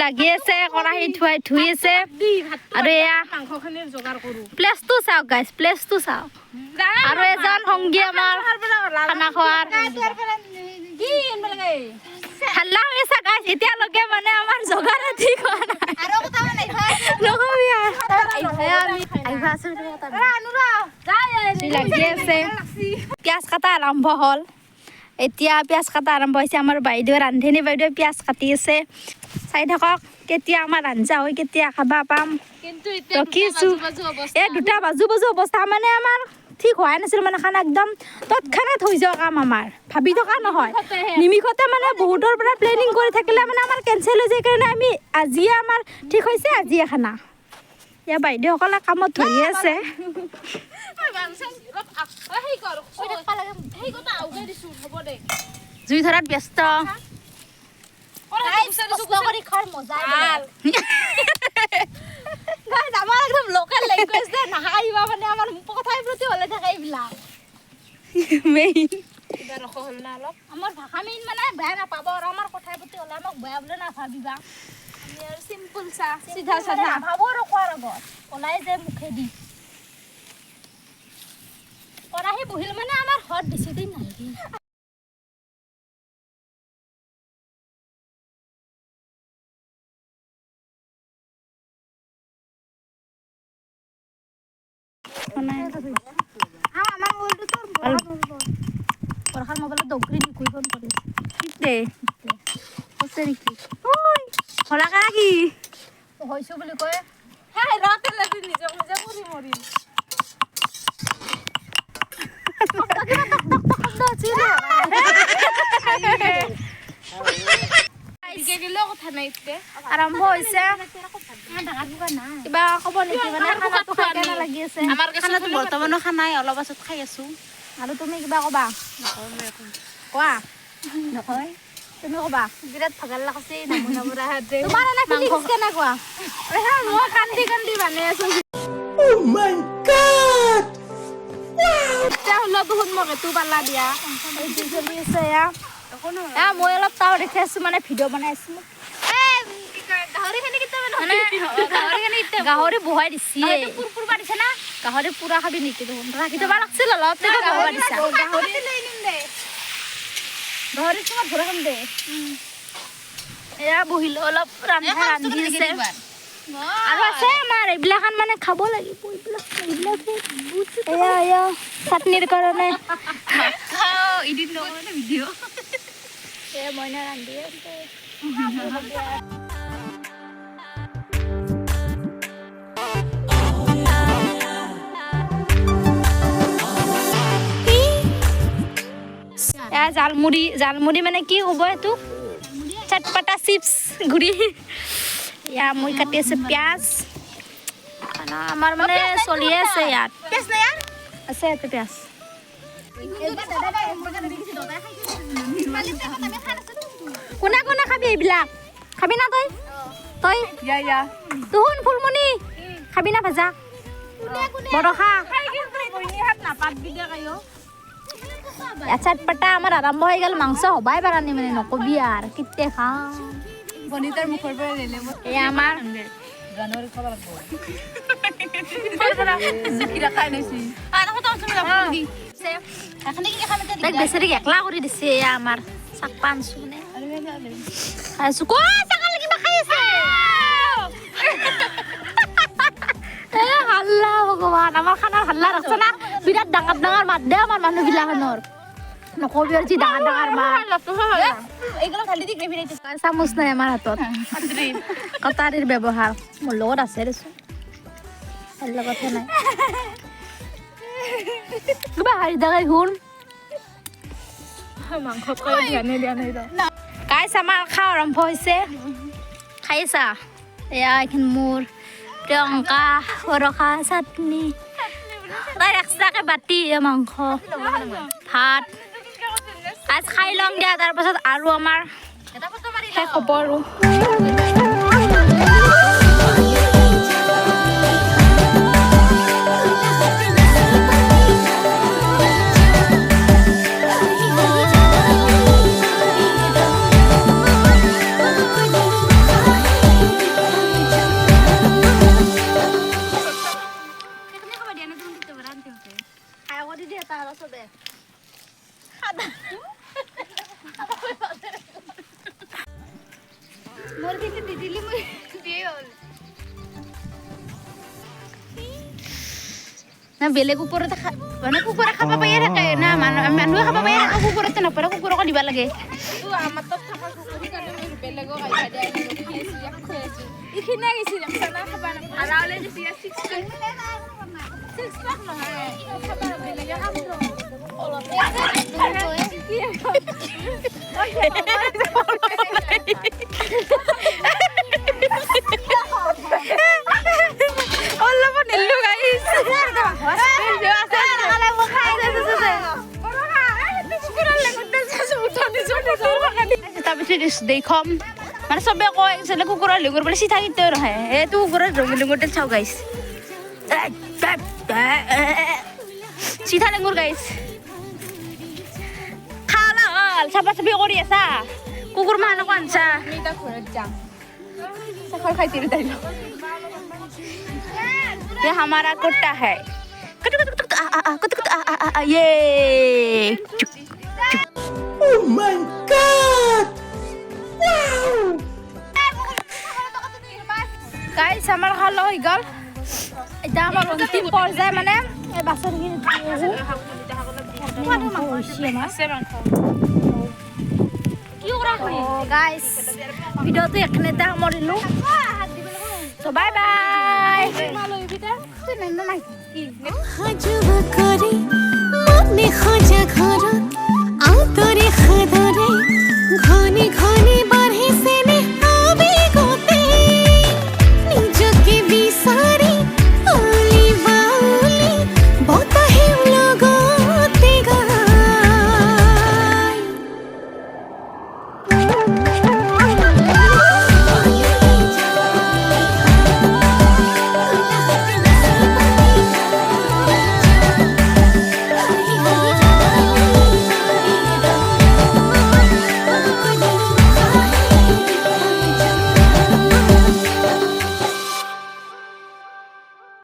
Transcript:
লাগি আছে কৰাহি ধুই আছে আৰু এয়া মাংসখিনিৰ যোগাৰ কৰো প্লেচটো চাওক গাইছ প্লেচটো চাওক আৰু এজন সংগী আমাৰ খানা খোৱাৰ হাল্লা হৈ আছে গাইছ এতিয়ালৈকে মানে আমাৰ যোগাৰ ঠিক হোৱা নাই আৰু কথা নাই নকবি লাগি আছে পিঁয়াজ কাটা আৰম্ভ হ'ল এতিয়া পিঁয়াজ কাটা আৰম্ভ হৈছে আমাৰ বাইদেউ ৰান্ধনী বাইদেউ পিঁয়াজ কাটি আছে চাই থাকক কেতিয়া আমাৰ আঞ্জা হয় কেতিয়া খাবা পাম কিন্তু ৰখিছোঁ এই দুটা বাজু অৱস্থা মানে আমাৰ ঠিক হোৱাই নাছিল মানে খানা একদম তৎক্ষণাত হৈ যোৱা কাম আমাৰ ভাবি থকা নহয় নিমিষতে মানে বহুতৰ পৰা প্লেনিং কৰি থাকিলে মানে আমাৰ কেঞ্চেল হৈ যায় কাৰণে আমি আজিয়ে আমাৰ ঠিক হৈছে আজিয়ে খানা ইয়াৰ বাইদেউসকলে কামত ধৰি আছে জুই ধৰাত ব্যস্ত আমাৰ একদম লোকেল লেংগুৱেজ দে নাহাইবা মানে আমাৰ কথাই প্ৰতি হলে থাকে এইবিলাক মেইন আমাৰ ভাষা মেইন মানে বেয়া নাপাব আৰু আমাৰ কথাই প্ৰতি হলে আমাক বেয়া বুলি নাভাবিবা আমি আৰু চিম্পুল চা চিধা চাধা ভাবো আৰু কোৱাৰ আগত ওলাই যে মুখেদি কৰাহি বহিল মানে আমাৰ ঘৰত বেছি দিন নালাগে পৰখাৰ মোবাইলত দগৰি নিকুই ফোন কৰিছে ঠিক দে হৈছে নেকি হলাকা নেকি হৈছোঁ বুলি কয় হেই ৰাতে লাগি নিজে নিজে মৰি মৰি আৰম্ভ হৈছে কিবা ক'ব নেকি মানে খানাটো খাই কেনে লাগি আছে খানাটো বৰ্তমানো খানাই অলপ পাছত খাই আছো আৰু তুমি কিবা ক'বা কোৱা নকয় তুমি ক'বা বিৰাট ভাগৰ লাগছে নামুৰা হাতে তোমাৰ এনে ফিলিংছ কেনেকুৱা মই কান্দি কান্দি মানে আছো Oh my God! হ'লেও বহুত মোক এইটো পালা দিয়া চলি আছে মই অলপ তাও দেখি আছো মানে ভিডিঅ' বনাই আছো গাহৰি বহাই দিছে গাহৰি পুৰা খাবি নেকি দেখোন ৰাখি থব লাগিছিল অলপ গাহৰি তোমাক ঘূৰা খাম দে এয়া বহিলো অলপ ৰান্ধি আছে আৰু আছে আমাৰ এইবিলাক মানে খাব লাগিব এইবিলাক চাটনিৰ কাৰণে মইনা ৰান্ধি আছে জালমুড়ি মানে কি হ'ব এইটো চটপটা চিপছ ঘূৰি ইয়া মই কাটি আছে পিঁয়াজ আমাৰ মানে চলিয়ে আছে ইয়াত আছে ইয়াতে পিঁয়াজ কোনে কোনে খাবি এইবিলাক খাবি না তই তুহুন ফুলমণি খাবি না ভাজা বৰষা চটপটা আমাৰ আৰম্ভ হৈ গ'ল মাংস হবাই পাৰা নাই মানে নকবি আৰু কেতিয়া খাওঁ বনিতাৰ মুখৰ পৰা লেলে এয়া আমাৰ জানুৱাৰী খাব লাগিব বেচেৰিক একলা কৰি দিছে এয়া আমাৰ চাক পানছো মানে খাইছো ছাগাল কিবা খাই আছে হাল্লা ভগৱান আমাৰ খানাৰ হাল্লা ৰাখছে না বিৰাট ডাঙৰ ডাঙৰ মাত দে আমাৰ মানুহবিলাখনৰ নকবি আৰু যি ডাঙৰ ডাঙৰ মাত চামুচ নাই আমাৰ হাতত কটাৰীৰ ব্যৱহাৰ মোৰ লগত আছে দেচোন তাৰ লগতহে নাই কিবা হাৰি দেখাই শুন মাংস খাই দিয়া নাই গাইছ আমাৰ খাওঁ আৰম্ভ হৈছে খাইছা এয়া এইখিনি মোৰ প্ৰিয়ংকা বৰষা চাটনি তাই এক্সট্ৰাকে বাতি মাংস ভাত আজ খাই ল'ম দিয়া তাৰপাছত আৰু আমাৰ শেষ হ'ব আৰু তাহাৰা সবে মোৰ কিন্তু দিদিলি মই দিয়ে হল না বেলেগ কুকুৰ মানে কুকুৰে খাব পাই থাকে না মানুহে খাব পাই থাকে কুকুৰতে নপৰে কুকুৰক দিব লাগে আমাৰ তাত থকা কুকুৰ কাৰণে মই বেলেগক আইবা দিয়া খেছি খেছি ইখিনি গেছি না খাবা না আৰালে দিছি 6 pack নহয় খাবা বেলেগে খাব অলপ অলপ নিলু গাইস তাৰপিছত দেখম মানে চবে কয় আচলতে কুকুৰৰ লিঙুৰ বোলে চিঠা কিতে নহয় এইটো কুকুৰৰ লিঙুৰতে চাওঁ গাইছ চিঠা লিঙুৰ গাইছ খালা হল চাপা চাপি কৰি আছা কুকুৰ মানুহক আনছা আমি এটা ঘৰত যাম চাখৰ খাই তিৰি তাইলো ये हमारा कुत्ता है ये Oh my God! Wow! Guys আমার খালো হই গল এটা আমার অন্তিম পর্যায়ে মানে এই বাচ্চাখিনি গাইস ভিডিওটো এখানে মরিলো তো বাই বাই খোজা করে মনে খোঁজা ঘর